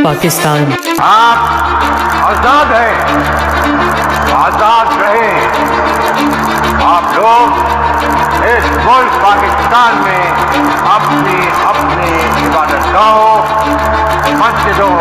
پاکستان. آپ آزاد ہیں، آزاد رہیں. آپ لوگ اس ملک پاکستان میں اپنی عبادت گاہوں، مسجدوں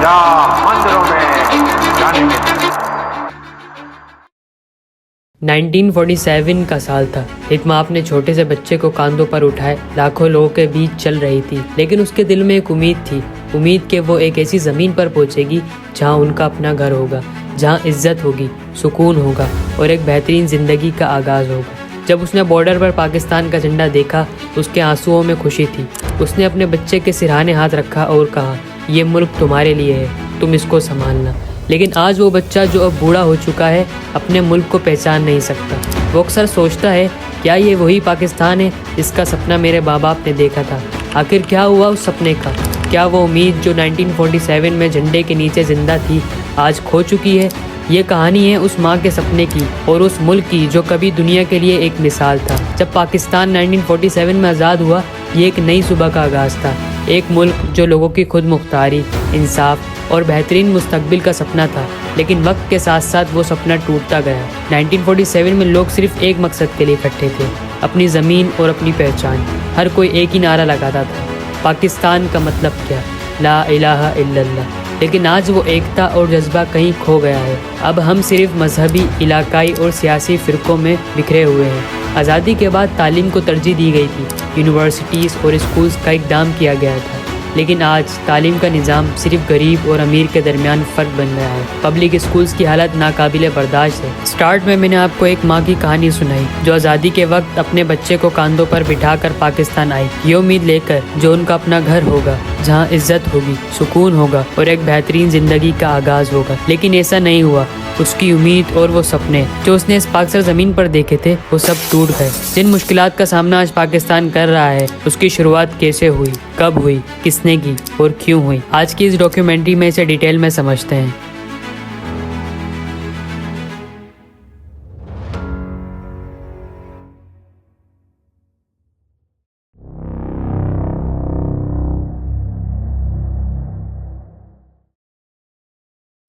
یا مندروں میں جانے کے 1947 کا سال تھا. ایک ماں اپنے چھوٹے سے بچے کو کاندھوں پر اٹھائے لاکھوں لوگوں کے بیچ چل رہی تھی، لیکن اس کے دل میں ایک امید تھی، امید کہ وہ ایک ایسی زمین پر پہنچے گی جہاں ان کا اپنا گھر ہوگا، جہاں عزت ہوگی، سکون ہوگا اور ایک بہترین زندگی کا آغاز ہوگا. جب اس نے بارڈر پر پاکستان کا جھنڈا دیکھا اس کے آنسوؤں میں خوشی تھی. اس نے اپنے بچے کے سرہانے ہاتھ رکھا اور کہا، یہ ملک تمہارے لیے ہے، تم اس کو سنبھالنا. لیکن آج وہ بچہ جو اب بوڑھا ہو چکا ہے اپنے ملک کو پہچان نہیں سکتا. وہ اکثر سوچتا ہے، کیا یہ وہی پاکستان ہے جس کا سپنا میرے ماں باپ نے دیکھا تھا؟ آخر کیا ہوا اس سپنے کا؟ کیا وہ امید جو 1947 میں جھنڈے کے نیچے زندہ تھی آج کھو چکی ہے؟ یہ کہانی ہے اس ماں کے سپنے کی اور اس ملک کی جو کبھی دنیا کے لیے ایک مثال تھا. جب پاکستان 1947 میں آزاد ہوا یہ ایک نئی صبح کا آغاز تھا. ایک ملک جو لوگوں کی خود مختاری، انصاف اور بہترین مستقبل کا سپنا تھا. لیکن وقت کے ساتھ ساتھ وہ سپنا ٹوٹتا گیا. 1947 میں لوگ صرف ایک مقصد کے لیے اکٹھے تھے، اپنی زمین اور اپنی پہچان. ہر کوئی ایک ہی نعرہ لگاتا تھا، پاکستان کا مطلب کیا؟ لا الہ الا اللہ. لیکن آج وہ ایکتا اور جذبہ کہیں کھو گیا ہے. اب ہم صرف مذہبی، علاقائی اور سیاسی فرقوں میں بکھرے ہوئے ہیں. آزادی کے بعد تعلیم کو ترجیح دی گئی تھی، یونیورسٹیز اور اسکولز کا اقدام کیا گیا تھا. لیکن آج تعلیم کا نظام صرف غریب اور امیر کے درمیان فرق بن رہا ہے. پبلک اسکولز کی حالت ناقابل برداشت ہے. سٹارٹ میں نے آپ کو ایک ماں کی کہانی سنائی جو آزادی کے وقت اپنے بچے کو کاندھوں پر بٹھا کر پاکستان آئی، یہ امید لے کر جو ان کا اپنا گھر ہوگا، جہاں عزت ہوگی، سکون ہوگا اور ایک بہترین زندگی کا آغاز ہوگا. لیکن ایسا نہیں ہوا. اس کی امید اور وہ سپنے جو اس نے اس پاک سر زمین پر دیکھے تھے وہ سب ٹوٹ گئے. جن مشکلات کا سامنا آج پاکستان کر رہا ہے اس کی شروعات کیسے ہوئی، کب ہوئی، کس نے کی اور کیوں ہوئی، آج کی اس ڈاکیومنٹری میں اسے ڈیٹیل میں سمجھتے ہیں.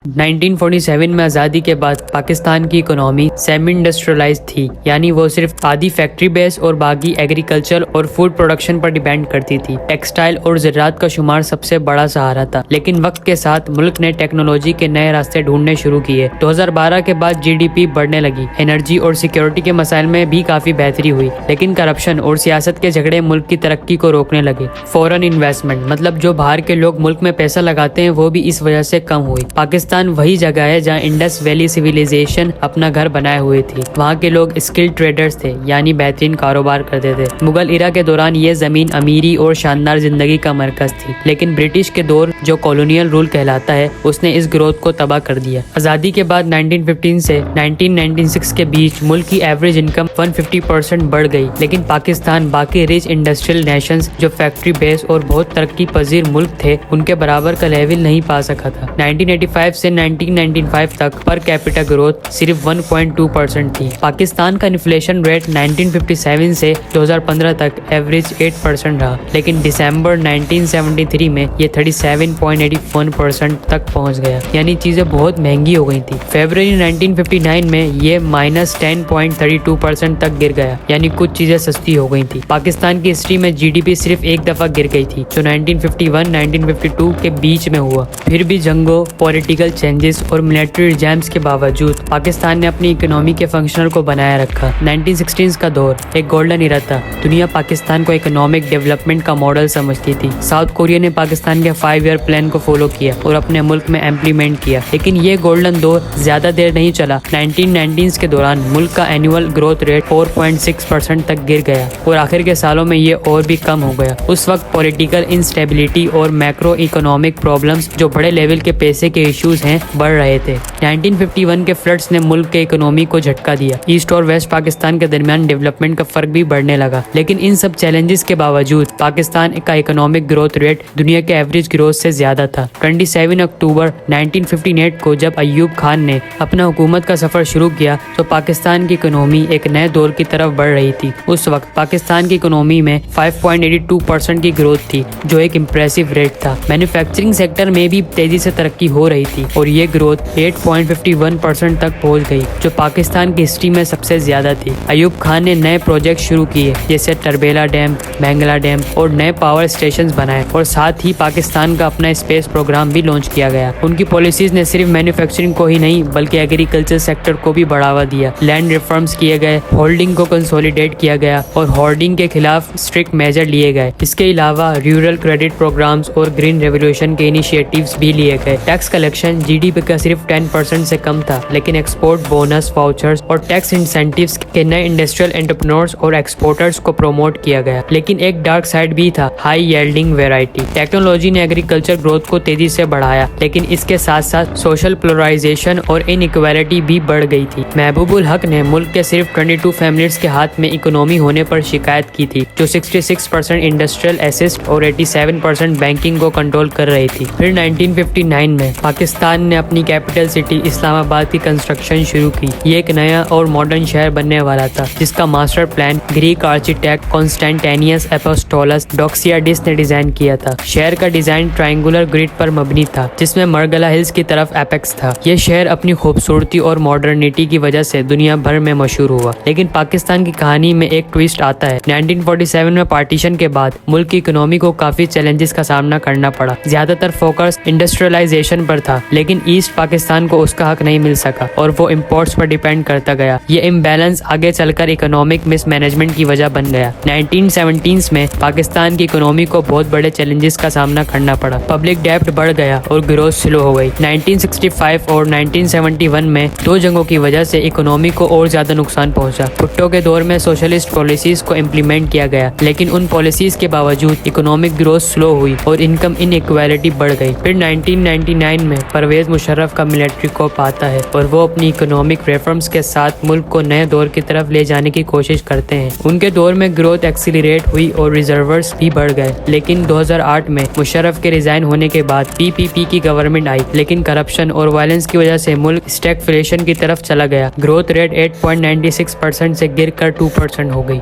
نائنٹین 1947 میں آزادی کے بعد پاکستان کی اکانومی سیمی انڈسٹریلائز تھی، یعنی وہ صرف آدھی فیکٹری بیس اور باقی ایگریکلچر اور فوڈ پروڈکشن پر ڈیپینڈ کرتی تھی. ٹیکسٹائل اور زراعت کا شمار سب سے بڑا سہارا تھا. لیکن وقت کے ساتھ ملک نے ٹیکنالوجی کے نئے راستے ڈھونڈنے شروع کیے. 2012 کے بعد GDP بڑھنے لگی. انرجی اور سیکیورٹی کے مسائل میں بھی کافی بہتری ہوئی. لیکن کرپشن اور سیاست کے جھگڑے ملک کی ترقی کو روکنے لگے. فورن انویسٹمنٹ مطلب جو باہر کے لوگ ملک میں پیسہ لگاتے ہیں وہ بھی اس وجہ سے کم ہوئی. پاکستان وہی جگہ ہے جہاں انڈس ویلی سیویلائزیشن اپنا گھر بنائے ہوئے تھی. وہاں کے لوگ اسکل ٹریڈرز تھے، یعنی بہترین کاروبار کرتے تھے. مغل ایرا کے دوران یہ زمین امیری اور شاندار زندگی کا مرکز تھی. لیکن برٹش کے دور جو کالونیل رول کہلاتا ہے اس نے اس گروتھ کو تباہ کر دیا. آزادی کے بعد 1915 سے 1996 کے بیچ ملک کی ایوریج انکم 150% بڑھ گئی. لیکن پاکستان باقی ریچ انڈسٹریل نیشنز جو فیکٹری بیس اور بہت ترقی پذیر ملک تھے ان کے برابر کا لیول نہیں پا سکا تھا. 1985 سے 1995 تک پر کیپٹا گروتھ صرف 1.2% تھی. پاکستان کا انفلیشن ریٹ 1957 سے 2015 تک ایوریج 8% رہا. لیکن دسمبر 1973 میں یہ 37.81% تک پہنچ گیا، یعنی چیزیں بہت مہنگی ہو گئی تھی. فیبروری 1959 میں یہ -10.32% تک گر گیا، یعنی کچھ چیزیں سستی ہو گئی تھی. پاکستان کی ہسٹری میں GDP صرف ایک دفعہ گر گئی تھی جو 1951-1952 کے بیچ میں ہوا. پھر بھی جنگوں، پولیٹیکل چینجز اور ملٹری ریجائمز کے باوجود پاکستان نے اپنی اکنامی کے فنکشنل کو بنائے رکھا. 1960s کا دور ایک گولڈن ایرا تھا. دنیا پاکستان کو اکنامک ڈیولپمنٹ کا ماڈل سمجھتی تھی. ساؤتھ کوریا نے پاکستان کے 5 ایئر پلان کو فالو کیا اور اپنے ملک میں امپلیمنٹ کیا. لیکن یہ گولڈن دور زیادہ دیر نہیں چلا. 1990s کے دوران ملک کا اینوئل گروتھ ریٹ 4.6% تک گر گیا اور آخر کے سالوں میں یہ اور بھی کم ہو گیا. اس وقت پولیٹیکل انسٹیبلٹی اور میکرو اکنامک پرابلمز جو بڑے لیول کے پیسے کے ایشوز ہیں بڑھ رہے تھے. 1951 کے فلڈز نے ملک کے اکنومی کو جھٹکا دیا. ایسٹ اور ویسٹ پاکستان کے درمیان ڈیولپمنٹ کا فرق بھی بڑھنے لگا. لیکن ان سب چیلنجز کے باوجود پاکستان کا اکنامک گروتھ ریٹ دنیا کے ایوریج گروتھ سے زیادہ تھا. 27 اکتوبر 1958 کو جب ایوب خان نے اپنا حکومت کا سفر شروع کیا تو پاکستان کی اکنومی ایک نئے دور کی طرف بڑھ رہی تھی. اس وقت پاکستان کی اکنومی میں 5.82% کی گروتھ تھی جو ایک امپریسو ریٹ تھا. مینوفیکچرنگ سیکٹر میں بھی تیزی سے ترقی ہو رہی تھی اور یہ گروتھ 8.51% تک پہنچ گئی جو پاکستان کی ہسٹری میں سب سے زیادہ تھی. ایوب خان نے نئے پروجیکٹ شروع کیے جیسے تربیلا ڈیم، بینگلا ڈیم اور نئے پاور اسٹیشنز بنائے اور ساتھ ہی پاکستان کا اپنا اسپیس پروگرام بھی لانچ کیا گیا. ان کی پالیسیز نے صرف مینوفیکچرنگ کو ہی نہیں بلکہ ایگریکلچر سیکٹر کو بھی بڑھاوا دیا. لینڈ ریفارمز کیے گئے، ہولڈنگ کو کنسولیڈیٹ کیا گیا اور ہارڈنگ کے خلاف اسٹرکٹ میجر لیے گئے. اس کے علاوہ رورل کریڈٹ پروگرامز اور گرین ریولوشن کے انیشیٹیوز بھی لیے گئے. Tax collection G D P کا صرف 10% سے کم تھا لیکن ایکسپورٹ بونس، واؤچرز اور ٹیکس انسینٹیوز کے نئے انڈسٹریل انٹرپرینورز اور ایکسپورٹرز کو پروموٹ کیا گیا. لیکن ایک ڈارک سائڈ بھی تھا، ہائی ییلڈنگ ویرائٹی. ٹیکنالوجی نے ایگریکلچر گروتھ کو تیزی سے بڑھایا لیکن اس کے ساتھ ساتھ سوشل پولرائزیشن اور ان ایکویلٹی بھی بڑھ گئی تھی. محبوب الحق نے ملک کے صرف 22 فیملیز کے ہاتھ میں اکنومی ہونے پر شکایت کی تھی جو 66% انڈسٹریل ایسسٹ اور 87% بینکنگ کو کنٹرول کر رہی تھی. پھر 1959 میں پاکستان نے اپنی کیپٹل سٹی اسلام آباد کی کنسٹرکشن شروع کی. یہ ایک نیا اور ماڈرن شہر بننے والا تھا جس کا ماسٹر پلان گریک آرکیٹیکٹ کانسٹینٹینیس ایپوسٹولس ڈوکسیاڈس نے ڈیزائن کیا تھا. شہر کا ڈیزائن ٹرائنگولر گرڈ پر مبنی تھا جس میں مرگلا ہلز کی طرف ایپیکس تھا. یہ شہر اپنی خوبصورتی اور ماڈرنٹی کی وجہ سے دنیا بھر میں مشہور ہوا. لیکن پاکستان کی کہانی میں ایک ٹویسٹ آتا ہے. 1947 میں پارٹیشن کے بعد ملک کی اکنومی کو کافی چیلنجز کا سامنا کرنا پڑا. زیادہ تر فوکس انڈسٹریلائزیشن پر تھا لیکن ایسٹ پاکستان کو اس کا حق نہیں مل سکا اور وہ امپورٹس پر ڈیپینڈ کرتا گیا. یہ امبیلنس آگے چل کر اکنامک مس مینجمنٹ کی وجہ بن گیا. 1970s میں پاکستان کی اکنومی کو بہت بڑے چیلنجز کا سامنا کرنا پڑا. پبلک ڈیپٹ بڑھ گیا اور گروتھ سلو ہو گئی. 1965 اور 1971 میں دو جنگوں کی وجہ سے اکنومی کو اور زیادہ نقصان پہنچا. بھٹو کے دور میں سوشلسٹ پالیسیز کو امپلیمنٹ کیا گیا لیکن ان پالیسیز کے باوجود اکنامک گروتھ سلو ہوئی اور انکم ان ایکویلٹی بڑھ گئی. پھر 1999 میں پرویز مشرف کا ملٹری کوپ آتا ہے اور وہ اپنی اکنامک ریفارمز کے ساتھ ملک کو نئے دور کی طرف لے جانے کی کوشش کرتے ہیں. ان کے دور میں گروتھ ایکسیلریٹ ہوئی اور ریزرورز بھی بڑھ گئے. لیکن 2008 میں مشرف کے ریزائن ہونے کے بعد پی پی پی کی گورنمنٹ آئی لیکن کرپشن اور وائلنس کی وجہ سے ملک اسٹیگفلیشن کی طرف چلا گیا. گروتھ ریٹ 8.96% سے گر کر 2% ہو گئی.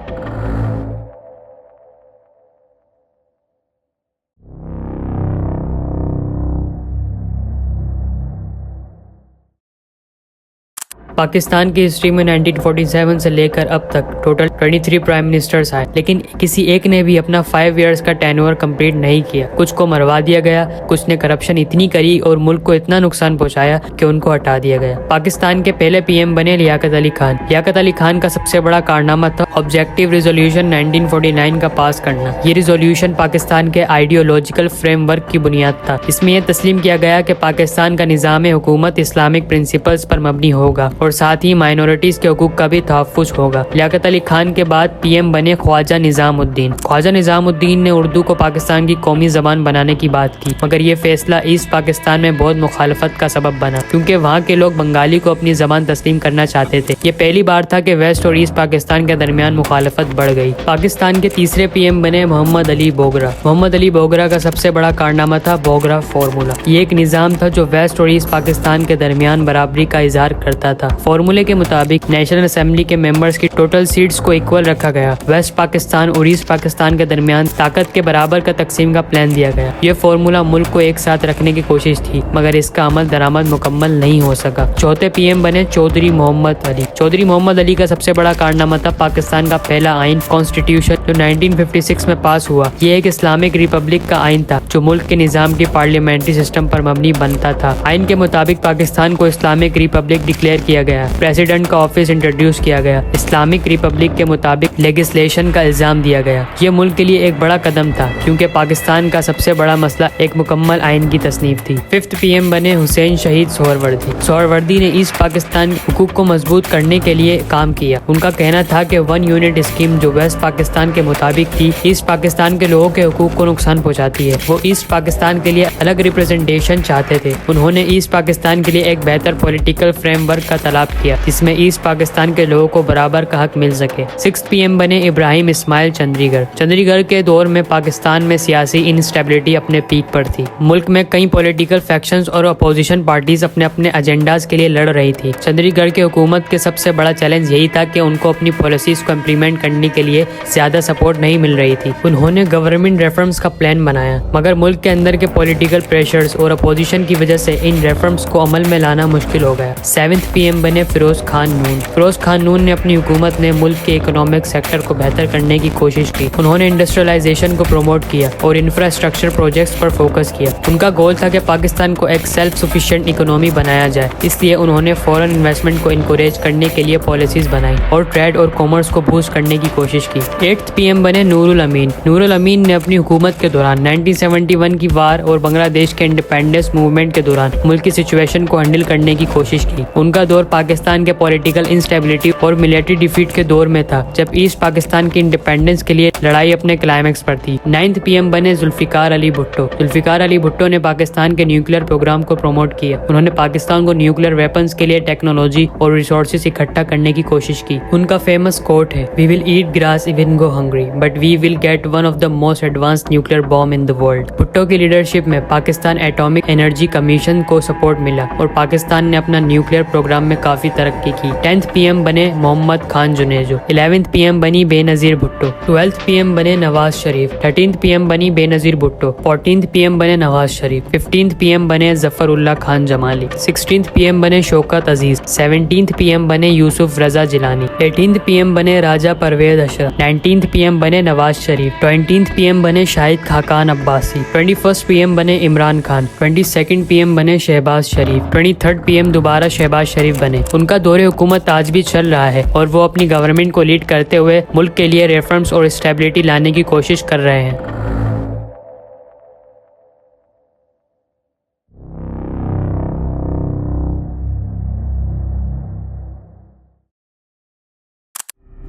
پاکستان کی ہسٹری میں 1947 سے لے کر اب تک ٹوٹل 23 پرائم منسٹرز آئے لیکن کسی ایک نے بھی اپنا 5 ایئرز کا ٹینور کمپلیٹ نہیں کیا. کچھ کو مروا دیا گیا، کچھ نے کرپشن اتنی کری اور ملک کو اتنا نقصان پہنچایا کہ ان کو ہٹا دیا گیا. پاکستان کے پہلے پی ایم بنے لیاقت علی خان. لیاقت علی خان کا سب سے بڑا کارنامہ تھا آبجیکٹیو ریزولوشن 1949 کا پاس کرنا. یہ ریزولوشن پاکستان کے آئیڈیولوجیکل فریم ورک کی بنیاد تھا. اس میں یہ تسلیم کیا گیا کہ پاکستان کا نظام حکومت اسلامک پرنسپلز پر مبنی ہوگا اور ساتھ ہی مائنورٹیز کے حقوق کا بھی تحفظ ہوگا. لیاقت علی خان کے بعد پی ایم بنے خواجہ نظام الدین. خواجہ نظام الدین نے اردو کو پاکستان کی قومی زبان بنانے کی بات کی مگر یہ فیصلہ ایسٹ پاکستان میں بہت مخالفت کا سبب بنا کیونکہ وہاں کے لوگ بنگالی کو اپنی زبان تسلیم کرنا چاہتے تھے. یہ پہلی بار تھا کہ ویسٹ اور ایسٹ پاکستان کے درمیان مخالفت بڑھ گئی. پاکستان کے تیسرے پی ایم بنے محمد علی بوگرا. محمد علی بوگرا کا سب سے بڑا کارنامہ تھا بوگرا فارمولا. یہ ایک نظام تھا جو ویسٹ اور ایسٹ پاکستان کے درمیان برابری کا اظہار کرتا تھا. فارمولے کے مطابق نیشنل اسمبلی کے ممبرز کی ٹوٹل سیٹس کو ایکول رکھا گیا. ویسٹ پاکستان اور ایسٹ پاکستان کے درمیان طاقت کے برابر کا تقسیم کا پلان دیا گیا. یہ فارمولا ملک کو ایک ساتھ رکھنے کی کوشش تھی مگر اس کا عمل درآمد مکمل نہیں ہو سکا. چوتھے پی ایم بنے چودھری محمد علی. چودھری محمد علی کا سب سے بڑا کارنامہ تھا پاکستان کا پہلا آئین کانسٹیٹیوشن جو 1956 میں پاس ہوا. یہ ایک اسلامک ریپبلک کا آئین تھا جو ملک کے نظام کی پارلیمنٹری سسٹم پر مبنی بنتا تھا. آئین کے مطابق پاکستان کو اسلامک ریپبلک ڈکلیئر کیا گیا. پریزیڈنٹ کا آفس انٹروڈیوس کیا گیا. اسلامک ریپبلک کے مطابق لیجسلیشن کا الزام دیا گیا۔ یہ ملک کے لیے ایک بڑا قدم تھا کیونکہ پاکستان کا سب سے بڑا مسئلہ ایک مکمل آئین کی تصنیف تھی۔ 5th PM بنے حسین شہید سہروردی۔ سہروردی نے ایسٹ پاکستان کے حقوق کو مضبوط کرنے کے لیے کام کیا۔ ان کا کہنا تھا کہ 1 یونٹ اسکیم جو ویسٹ پاکستان کے مطابق تھی ایسٹ پاکستان کے لوگوں کے حقوق کو نقصان پہنچاتی ہے۔ وہ ایسٹ پاکستان کے لیے الگ ریپرزنٹیشن چاہتے تھے۔ انہوں نے ایسٹ پاکستان کے لیے ایک بہتر پولیٹیکل فریم ورک کا طلب کیا جس میں ایسٹ پاکستان کے لوگوں کو برابر کا حق مل سکے۔ 6th PM بنے ابراہیم اسماعیل چندری گڑھ۔ چندری گڑھ کے دور میں پاکستان میں سیاسی انسٹیبلٹی اپنے پیک پر تھی۔ ملک میں کئی پولیٹیکل فیکشنز اور اپوزیشن پارٹیز اپنے ایجنڈاز کے لیے لڑ رہی تھی۔ چندری گڑھ کی حکومت کے سب سے بڑا چیلنج یہی تھا کہ ان کو اپنی پالیسیز کو امپلیمنٹ کرنے کے لیے زیادہ سپورٹ نہیں مل رہی تھی۔ انہوں نے گورنمنٹ ریفارمز کا پلان بنایا مگر ملک کے اندر کے پولیٹیکل پریشرز اور اپوزیشن کی وجہ سے ان ریفارمز کو عمل میں لانا مشکل ہو گیا۔ 7th PM بنے فیروز خان نون۔ فیروز خان نون نے اپنی حکومت نے ملک کے اکنامک سیکٹر کو بہتر کرنے کی کوشش کی۔ انہوں نے انڈسٹریلائزیشن کو پروموٹ کیا اور انفراسٹرکچر پروجیکٹس پر فوکس کیا۔ ان کا گول تھا کہ پاکستان کو ایک سیلف سفیشینٹ اکنامی بنایا جائے، اس لیے انہوں نے فورن انویسٹمنٹ کو انکوریج کرنے کے لیے پالیسیز بنائی اور ٹریڈ اور کامرس کو بوسٹ کرنے کی کوشش کی۔ 8th PM بنے نور الامین۔ نور الامین نے اپنی حکومت کے دوران 1971 کی وار اور بنگلہ دیش کے انڈیپینڈنس موومنٹ کے دوران ملک کی سچویشن کو ہینڈل کرنے کی کوشش کی۔ ان کا دور پاکستان کے پولیٹیکل انسٹیبلٹی اور ملٹری ڈیفیٹ کے دور میں تھا جب ایسٹ پاکستان کی انڈیپینڈنس کے لیے لڑائی اپنے کلائمیکس پر تھی۔ 9th PM بنے ذوالفقار علی بھٹو۔ ذوالفقار علی بھٹو نے پاکستان کے نیوکلیئر پروگرام کو پروموٹ کیا۔ انہوں نے پاکستان کو نیوکلیئر ویپنز کے لیے ٹیکنالوجی اور ریسورسز اکٹھا کرنے کی کوشش کی۔ ان کا فیمس کوٹ ہے "We will eat grass even go hungry, but we will get one of the most advanced nuclear bomb in the world." Bhutto کی لیڈرشپ میں پاکستان ایٹامک انرجی کمیشن کو سپورٹ ملا اور پاکستان نے اپنا نیوکلیئر پروگرام میں کافی ترقی کی۔ 10th PM بنے محمد خان جنیجو۔ 11th PM بنی بے نظیر بھٹو۔ 12th PM بنے نواز شریف۔ 13th PM بنی بے نظیر بھٹو۔ 14th PM بنے نواز شریف۔ 15th PM بنے ظفر اللہ خان جمالی۔ 16th PM بنے شوکت عزیز۔ 17th PM بنے یوسف رضا جیلانی۔ 18th PM بنے راجہ پرویز اشرف۔ 19th PM بنے نواز شریف۔ 20th PM بنے شاہد خاقان عباسی۔ 21st PM بنے عمران خان۔ 22nd PM بنے شہباز شریف۔ 23rd PM دوبارہ شہباز شریف بنے۔ ان کا دور حکومت آج بھی چل رہا ہے اور وہ اپنی گورنمنٹ کو لیڈ کرتے ہوئے ملک کے لیے ریفارمز اور اسٹیبلٹی لانے کی کوشش کر رہے ہیں۔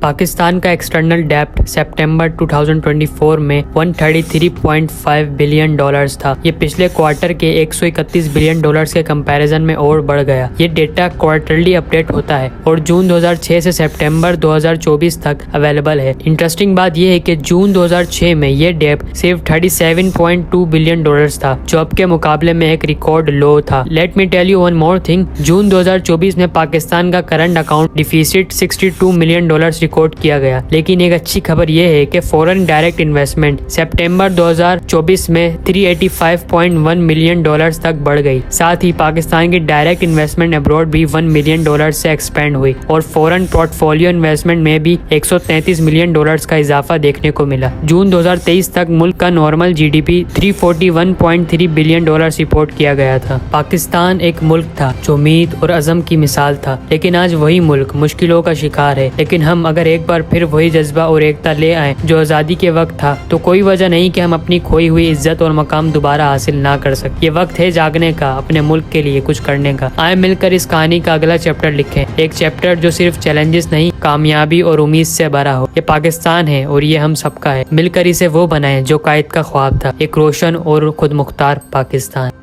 پاکستان کا ایکسٹرنل ڈیپٹ سپٹمبر 2024 میں $133.5 بلین تھا۔ یہ پچھلے کوارٹر کے $131 بلین کے کمپیریزن میں اور بڑھ گیا۔ یہ ڈیٹا کوارٹرلی اپڈیٹ ہوتا ہے اور جون 2006 سے سپٹمبر 2024 تک اویلیبل ہے۔ انٹرسٹنگ بات یہ ہے کہ جون 2006 میں یہ ڈیپٹ صرف $37.2 بلین تھا جو اب کے مقابلے میں ایک ریکارڈ لو تھا۔ Let me tell you one more thing, June 2024 میں پاکستان کا current account deficit $62 million record کیا گیا، لیکن ایک اچھی خبر یہ ہے کہ فورن ڈائریکٹ انویسٹمنٹ سپٹمبر 2024 میں $385.1 ملین تک بڑھ گئی۔ ساتھ ہی پاکستان کی ڈائریکٹ انویسٹمنٹ ابروڈ بھی $1 ملین سے ایکسپینڈ ہوئی اور فورن پورٹ فولیو انویسٹمنٹ میں بھی $133 ملین کا اضافہ دیکھنے کو ملا۔ جون 2023 تک ملک کا نارمل GDP $341.3 بلین رپورٹ کیا گیا تھا۔ پاکستان ایک ملک تھا جو امید اور عزم کی مثال تھا، لیکن آج وہی ملک مشکلوں کا شکار ہے۔ لیکن ہم اگر ایک بار پھر وہی جذبہ اور ایکتا لے آئیں جو آزادی کے وقت تھا تو کوئی وجہ نہیں کہ ہم اپنی کھوئی ہوئی عزت اور مقام دوبارہ حاصل نہ کر سکیں۔ یہ وقت ہے جاگنے کا، اپنے ملک کے لیے کچھ کرنے کا۔ آئیں مل کر اس کہانی کا اگلا چیپٹر لکھیں، ایک چیپٹر جو صرف چیلنجز نہیں، کامیابی اور امید سے بھرا ہو۔ یہ پاکستان ہے اور یہ ہم سب کا ہے۔ مل کر اسے وہ بنائیں جو قائد کا خواب تھا، ایک روشن اور خود مختار پاکستان۔